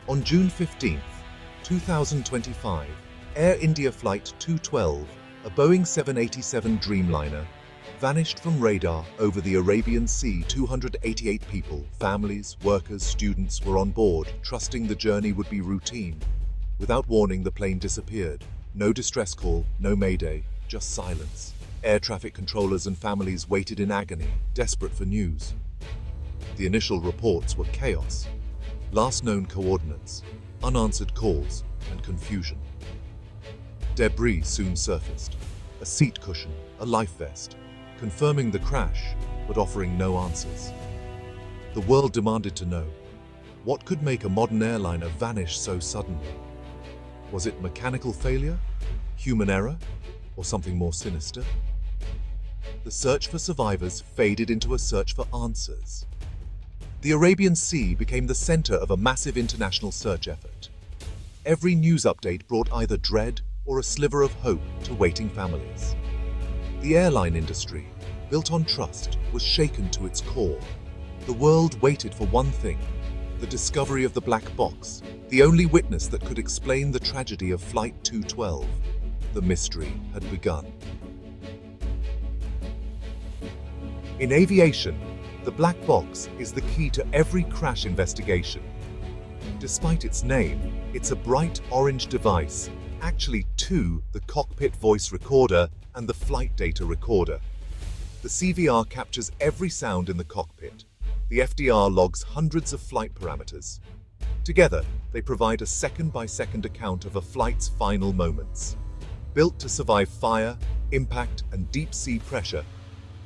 On June 15, 2025, Air India Flight 212, a Boeing 787 Dreamliner, vanished from radar over the Arabian Sea. 288 people, families, workers, students were on board, trusting the journey would be routine. Without warning, the plane disappeared. No distress call, no mayday, just silence. Air traffic controllers and families waited in agony, desperate for news. The initial reports were chaos. Last known coordinates, unanswered calls, and confusion. Debris soon surfaced. A seat cushion, a life vest, confirming the crash, but offering no answers. The world demanded to know, what could make a modern airliner vanish so suddenly? Was it mechanical failure, human error, or something more sinister? The search for survivors faded into a search for answers. The Arabian Sea became the center of a massive international search effort. Every news update brought either dread or a sliver of hope to waiting families. The airline industry, built on trust, was shaken to its core. The world waited for one thing: the discovery of the black box, the only witness that could explain the tragedy of Flight 212. The mystery had begun. In aviation, the black box is the key to every crash investigation. Despite its name, it's a bright orange device, actually two: the cockpit voice recorder and the flight data recorder. The CVR captures every sound in the cockpit. The FDR logs hundreds of flight parameters. Together, they provide a second-by-second account of a flight's final moments. Built to survive fire, impact, and deep-sea pressure,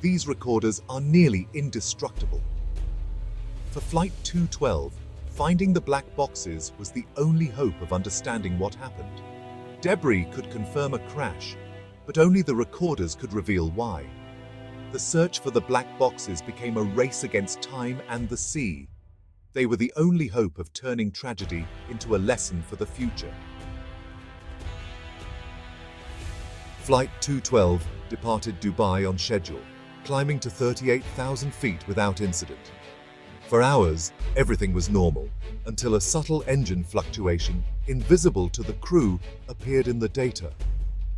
these recorders are nearly indestructible. For Flight 212, finding the black boxes was the only hope of understanding what happened. Debris could confirm a crash, but only the recorders could reveal why. The search for the black boxes became a race against time and the sea. They were the only hope of turning tragedy into a lesson for the future. Flight 212 departed Dubai on schedule, climbing to 38,000 feet without incident. For hours, everything was normal, until a subtle engine fluctuation, invisible to the crew, appeared in the data.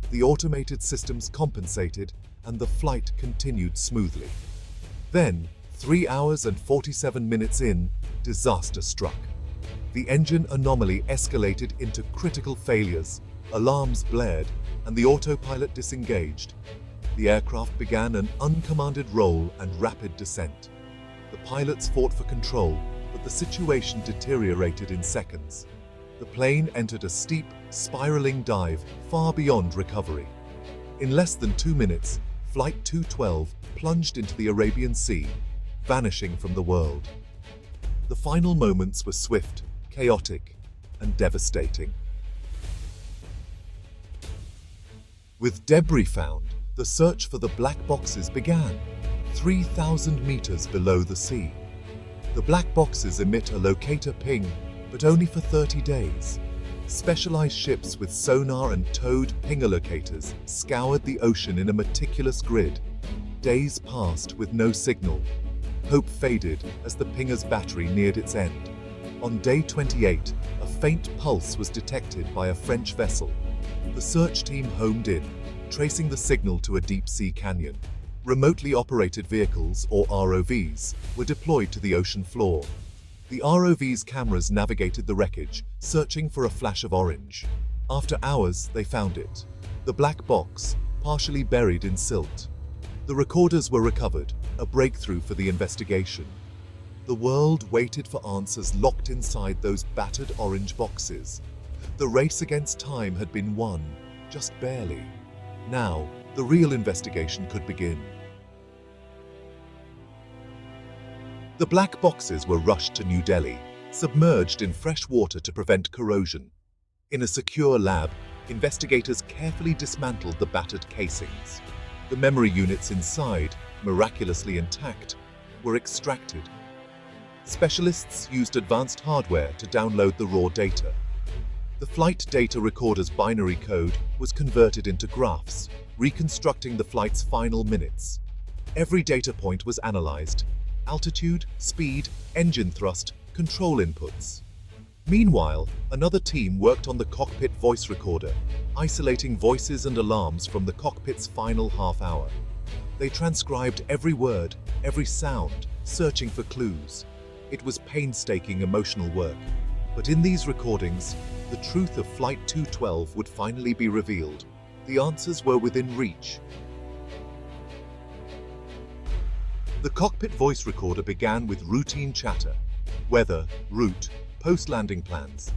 The automated systems compensated, and the flight continued smoothly. Then, 3 hours and 47 minutes in, disaster struck. The engine anomaly escalated into critical failures, alarms blared, and the autopilot disengaged. The aircraft began an uncommanded roll and rapid descent. The pilots fought for control, but the situation deteriorated in seconds. The plane entered a steep, spiraling dive far beyond recovery. In less than 2 minutes, Flight 212 plunged into the Arabian Sea, vanishing from the world. The final moments were swift, chaotic, and devastating. With debris found, the search for the black boxes began, 3,000 meters below the sea. The black boxes emit a locator ping, but only for 30 days. Specialized ships with sonar and towed pinger locators scoured the ocean in a meticulous grid. Days passed with no signal. Hope faded as the pinger's battery neared its end. On day 28, a faint pulse was detected by a French vessel. The search team homed in, tracing the signal to a deep-sea canyon. Remotely operated vehicles, or ROVs, were deployed to the ocean floor. The ROV's cameras navigated the wreckage, searching for a flash of orange. After hours, they found it. The black box, partially buried in silt. The recorders were recovered, a breakthrough for the investigation. The world waited for answers locked inside those battered orange boxes. The race against time had been won, just barely. Now, the real investigation could begin. The black boxes were rushed to New Delhi, submerged in fresh water to prevent corrosion. In a secure lab, investigators carefully dismantled the battered casings. The memory units inside, miraculously intact, were extracted. Specialists used advanced hardware to download the raw data. The flight data recorder's binary code was converted into graphs, reconstructing the flight's final minutes. Every data point was analyzed: altitude, speed, engine thrust, control inputs. Meanwhile, another team worked on the cockpit voice recorder, isolating voices and alarms from the cockpit's final half hour. They transcribed every word, every sound, searching for clues. It was painstaking emotional work. But in these recordings, the truth of Flight 212 would finally be revealed. The answers were within reach. The cockpit voice recorder began with routine chatter. Weather, route, post-landing plans.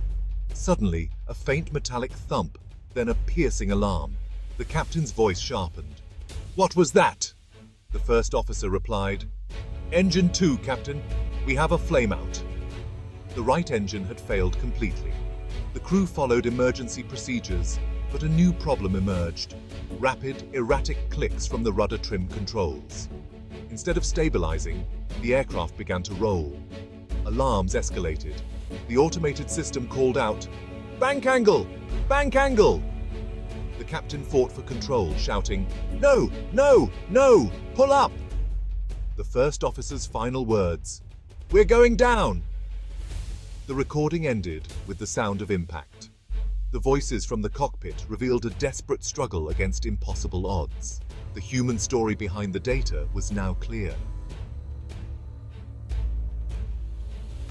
Suddenly, a faint metallic thump, then a piercing alarm. The captain's voice sharpened. "What was that?" The first officer replied, "Engine 2, Captain. We have a flameout." The right engine had failed completely. The crew followed emergency procedures, but a new problem emerged. Rapid, erratic clicks from the rudder trim controls. Instead of stabilizing, the aircraft began to roll. Alarms escalated. The automated system called out, "Bank angle! Bank angle!" The captain fought for control, shouting, "No! No! No! Pull up!" The first officer's final words, "We're going down!" The recording ended with the sound of impact. The voices from the cockpit revealed a desperate struggle against impossible odds. The human story behind the data was now clear.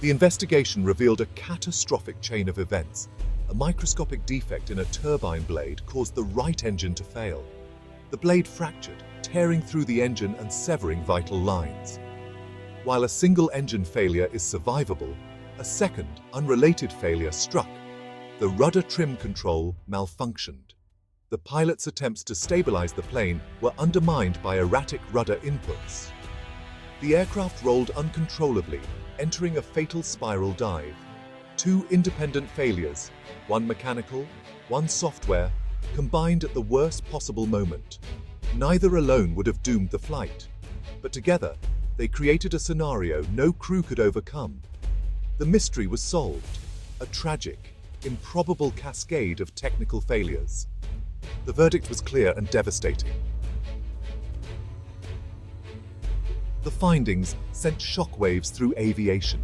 The investigation revealed a catastrophic chain of events. A microscopic defect in a turbine blade caused the right engine to fail. The blade fractured, tearing through the engine and severing vital lines. While a single engine failure is survivable, a second, unrelated failure struck. The rudder trim control malfunctioned. The pilot's attempts to stabilize the plane were undermined by erratic rudder inputs. The aircraft rolled uncontrollably, entering a fatal spiral dive. Two independent failures, one mechanical, one software, combined at the worst possible moment. Neither alone would have doomed the flight, but together they created a scenario no crew could overcome. The mystery was solved, a tragic, improbable cascade of technical failures. The verdict was clear and devastating. The findings sent shockwaves through aviation.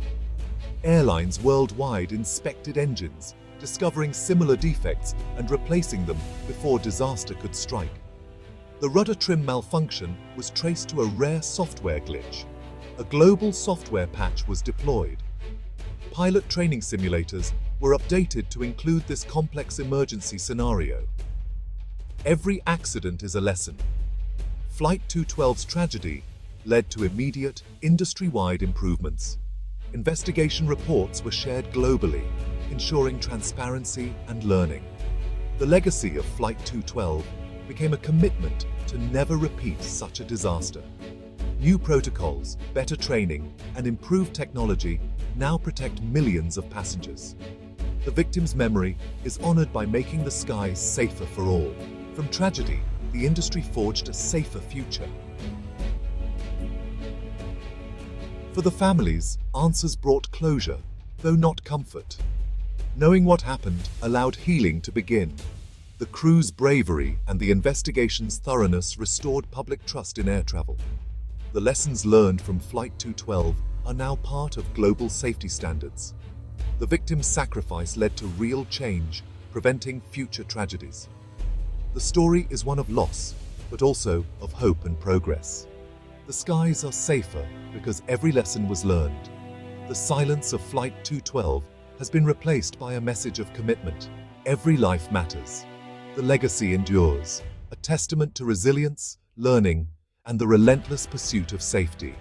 Airlines worldwide inspected engines, discovering similar defects and replacing them before disaster could strike. The rudder trim malfunction was traced to a rare software glitch. A global software patch was deployed. Pilot training simulators were updated to include this complex emergency scenario. Every accident is a lesson. Flight 212's tragedy led to immediate, industry-wide improvements. Investigation reports were shared globally, ensuring transparency and learning. The legacy of Flight 212 became a commitment to never repeat such a disaster. New protocols, better training, and improved technology now protect millions of passengers. The victim's memory is honored by making the skies safer for all. From tragedy, the industry forged a safer future. For the families, answers brought closure, though not comfort. Knowing what happened allowed healing to begin. The crew's bravery and the investigation's thoroughness restored public trust in air travel. The lessons learned from Flight 212 are now part of global safety standards. The victim's sacrifice led to real change, preventing future tragedies. The story is one of loss, but also of hope and progress. The skies are safer because every lesson was learned. The silence of Flight 212 has been replaced by a message of commitment. Every life matters. The legacy endures, a testament to resilience, learning, and the relentless pursuit of safety.